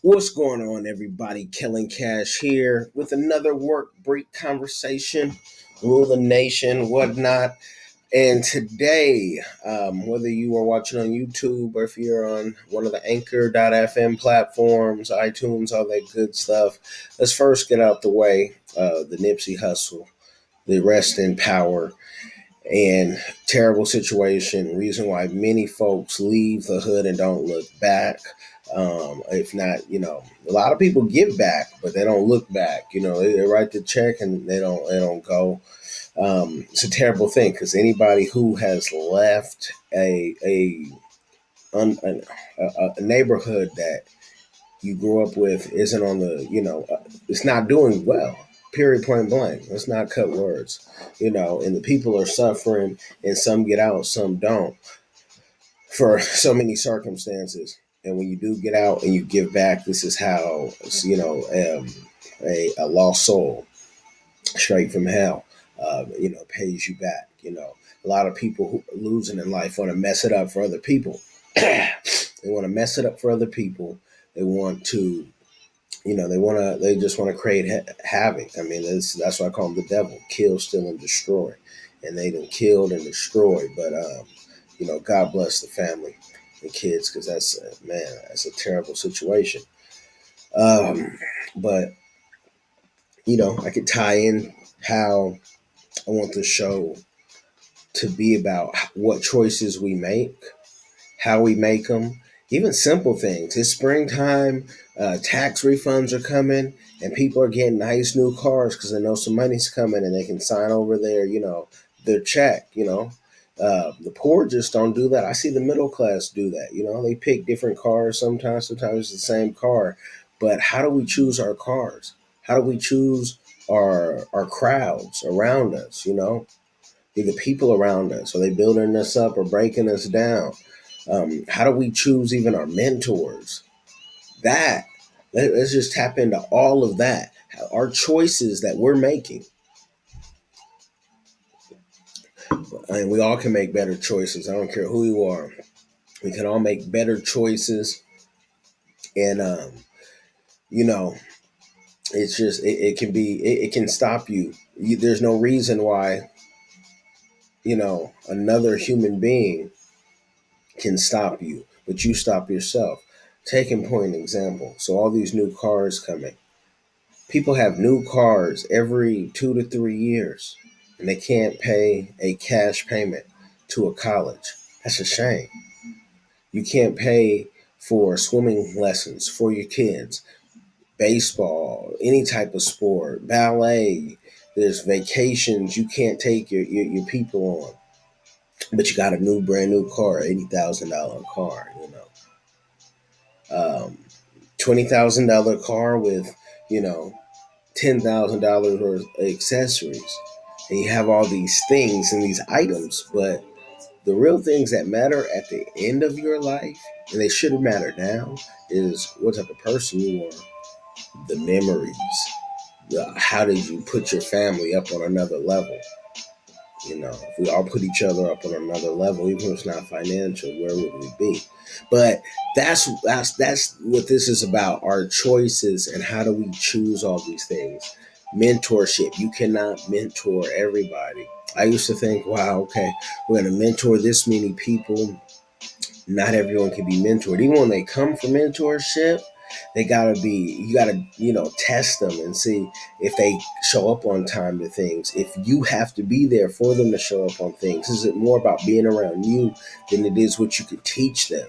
What's going on, everybody? Kellen Cash here with another work break conversation, rule the nation, whatnot. And today, whether you are watching on YouTube or if you're on one of the Anchor.fm platforms, iTunes, all that good stuff, let's first get out the way the Nipsey Hussle, the rest in power, and terrible situation. Reason why many folks leave the hood and don't look back. If not, a lot of people give back, but they don't look back. They write the check and they don't go. It's a terrible thing because anybody who has left a neighborhood that you grew up with isn't on the it's not doing well. Period. Point blank. Let's not cut words. And the people are suffering, and some get out, some don't, for so many circumstances. And when you do get out and you give back, this is how a lost soul straight from hell, pays you back. A lot of people who are losing in life want to mess it up for other people. They want to mess it up for other people. They want to, they just want to create havoc. I mean, that's why I call them the devil: kill, steal, and destroy. And they done killed and destroyed. But God bless the family and kids, because that's a terrible situation. But I could tie in how I want the show to be about what choices we make, how we make them, even simple things. It's springtime, tax refunds are coming, and people are getting nice new cars because they know some money's coming and they can sign over their check. The poor just don't do that. I see the middle class do that. They pick different cars sometimes it's the same car. But how do we choose our cars? How do we choose our crowds around us? The people around us, are they building us up or breaking us down? How do we choose even our mentors? Let's just tap into all of that. Our choices that we're making. And we all can make better choices. I don't care who you are. We can all make better choices. And, it's just, it can stop you. There's no reason why, another human being can stop you, but you stop yourself. Taking point example. So all these new cars coming. People have new cars every 2 to 3 years, and they can't pay a cash payment to a college. That's a shame. You can't pay for swimming lessons for your kids, baseball, any type of sport, ballet. There's vacations you can't take your people on, but you got a brand new car, $80,000 car. $20,000 car with $10,000 worth of accessories, and you have all these things and these items, but the real things that matter at the end of your life, and they should matter now, is what type of person you are, the memories, how did you put your family up on another level. If we all put each other up on another level, even if it's not financial, where would we be? But that's what this is about: our choices and how do we choose all these things. Mentorship. You cannot mentor everybody. I used to think, wow, okay, we're going to mentor this many people. Not everyone can be mentored. Even when they come for mentorship, you gotta test them and see if they show up on time to things. If you have to be there for them to show up on things, is it more about being around you than it is what you could teach them?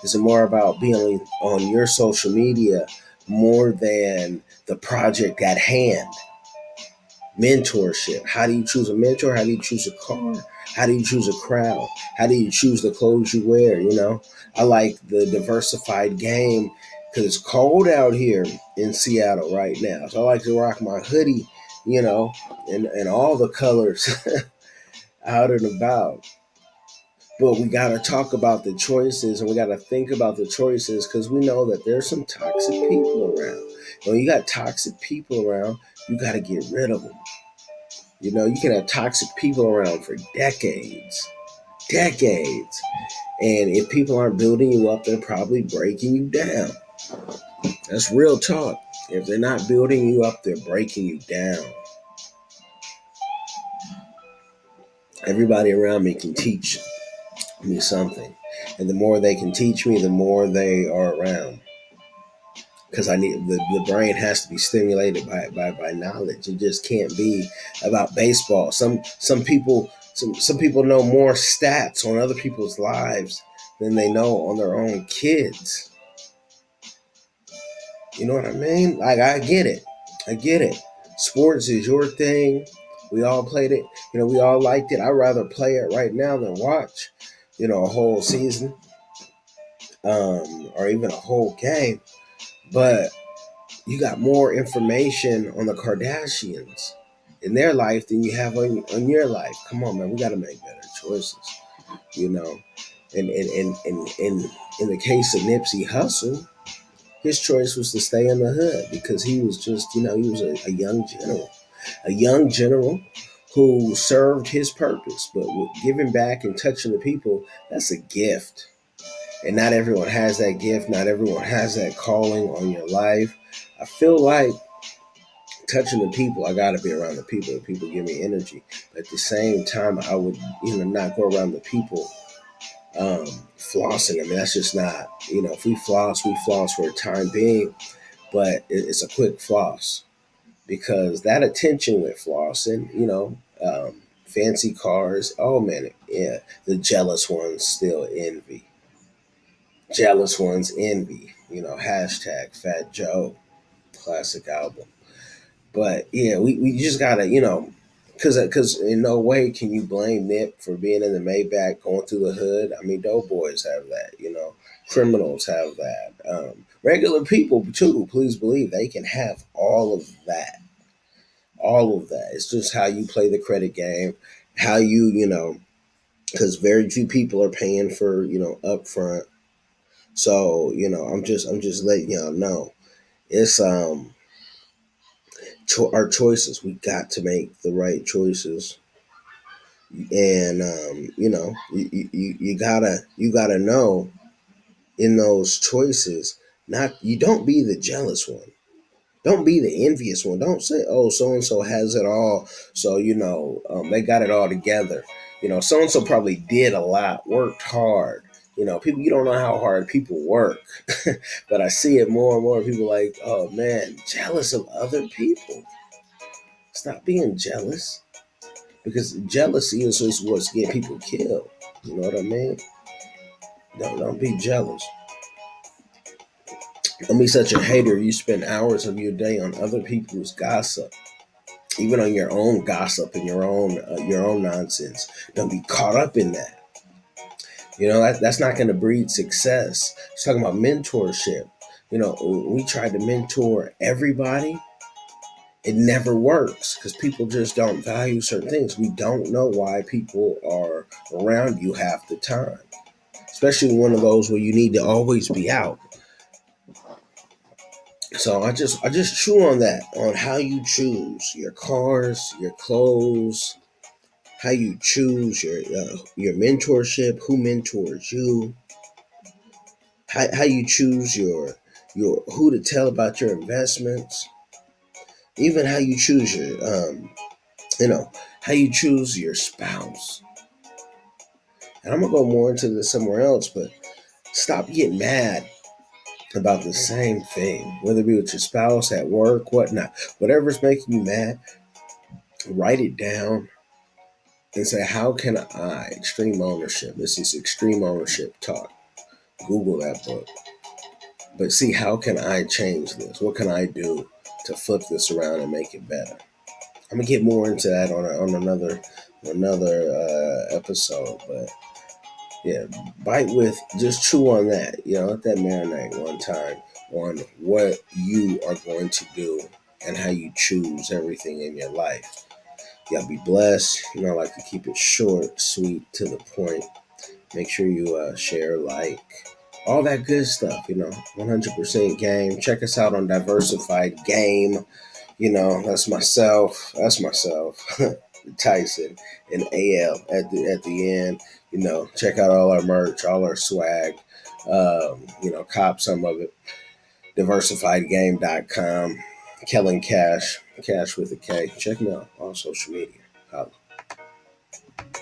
Is it more about being on your social media more than the project at hand? Mentorship. How do you choose a mentor? How do you choose a car? How do you choose a crowd? How do you choose the clothes you wear? I like the diversified game because it's cold out here in Seattle right now. So I like to rock my hoodie, and all the colors out and about. But we got to talk about the choices, and we got to think about the choices because we know that there's some toxic people around. When you got toxic people around, you got to get rid of them. You can have toxic people around for decades, And if people aren't building you up, they're probably breaking you down. That's real talk. If they're not building you up, they're breaking you down. Everybody around me can teach me something. And the more they can teach me, the more they are around. Because I need the brain has to be stimulated by knowledge. It just can't be about baseball. Some people know more stats on other people's lives than they know on their own kids. You know what I mean? Like, I get it. I get it. Sports is your thing. We all played it. We all liked it. I'd rather play it right now than watch, a whole season, or even a whole game. But you got more information on the Kardashians in their life than you have on your life. Come on, man. We got to make better choices, you know. And in the case of Nipsey Hussle, his choice was to stay in the hood because he was just, he was a young general who served his purpose. But with giving back and touching the people, that's a gift. And not everyone has that gift. Not everyone has that calling on your life. I feel like touching the people, I got to be around the people. The people give me energy. But at the same time, I would, not go around the people flossing. I mean, that's just not, if we floss for a time being, but it's a quick floss because that attention with flossing, fancy cars. Oh man, yeah, the jealous ones still envy. Jealous ones envy. Hashtag Fat Joe, classic album. But yeah, we just gotta, because in no way can you blame Nip for being in the Maybach going through the hood. I mean, dope boys have that, criminals have that. Regular people too. Please believe they can have all of that. All of that. It's just how you play the credit game, how because very few people are paying for upfront. So I'm just letting y'all know it's our choices. We got to make the right choices, and you gotta know in those choices. Not You don't be the jealous one. Don't be the envious one. Don't say, "Oh, so and so has it all," so they got it all together. So and so probably did a lot, worked hard. People, you don't know how hard people work, but I see it more and more. People like, "Oh man, jealous of other people." Stop being jealous. Because jealousy is what's getting people killed. You know what I mean? Don't be jealous. Don't be such a hater. You spend hours of your day on other people's gossip, even on your own gossip and your own nonsense. Don't be caught up in that. That's not going to breed success. It's talking about mentorship. We tried to mentor everybody. It never works because people just don't value certain things. We don't know why people are around you half the time, especially one of those where you need to always be out. So I just chew on that, on how you choose your cars, your clothes, how you choose your mentorship, who mentors you, how you choose your who to tell about your investments, even how you choose how you choose your spouse. And I'm gonna go more into this somewhere else, but stop getting mad about the same thing, whether it be with your spouse, at work, whatnot. Whatever's making you mad, write it down and say, how can I, extreme ownership, this is extreme ownership talk. Google that book. But see, how can I change this? What can I do to flip this around and make it better? I'm gonna get more into that on another episode, but yeah, just chew on that. Let that marinate one time on what you are going to do and how you choose everything in your life. Y'all be blessed. I like to keep it short, sweet, to the point. Make sure you share, like, all that good stuff. 100% game. Check us out on Diversified Game. That's myself. Tyson, and AL at the end. Check out all our merch, all our swag. Cop some of it. DiversifiedGame.com. Kellen Cash with a K. Check me out on social media. Holla.